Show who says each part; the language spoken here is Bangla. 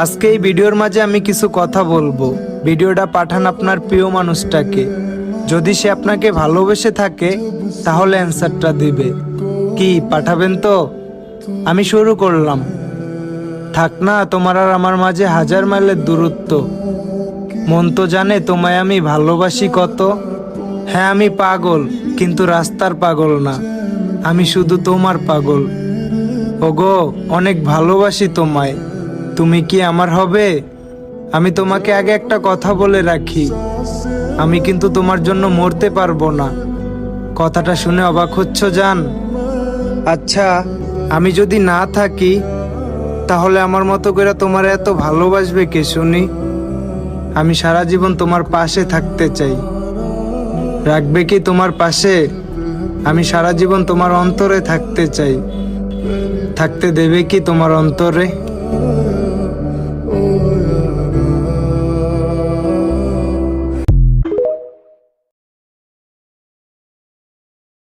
Speaker 1: আজকে এই ভিডিওর মাঝে আমি কিছু কথা বলবো। ভিডিওটা পাঠান আপনার প্রিয় মানুষটাকে। যদি সে আপনাকে ভালোবেসে থাকে তাহলে অ্যান্সারটা দিবে। কি পাঠাবেন তো? আমি শুরু করলাম। থাক না তোমার আর আমার মাঝে 1000 মাইলের দূরত্ব। মন তো জানে তোমায় আমি ভালোবাসি কত। হ্যাঁ আমি পাগল, কিন্তু রাস্তার পাগল না, আমি শুধু তোমার পাগল। ওগো অনেক ভালোবাসি তোমায়, তুমি কি আমার হবে? আমি তোমাকে আগে একটা কথা বলে রাখি, আমি কিন্তু তোমার জন্য মরতে পারবো না। কথাটা শুনে অবাক হচ্ছ জান? আচ্ছা আমি যদি না থাকি তাহলে আমার মতো করে তোমার এত ভালোবাসবে কে শুনি? আমি সারা জীবন তোমার পাশে থাকতে চাই। রাখবে কি তোমার পাশে? আমি সারা জীবন তোমার অন্তরে থাকতে চাই। থাকতে দেবে কি তোমার অন্তরে?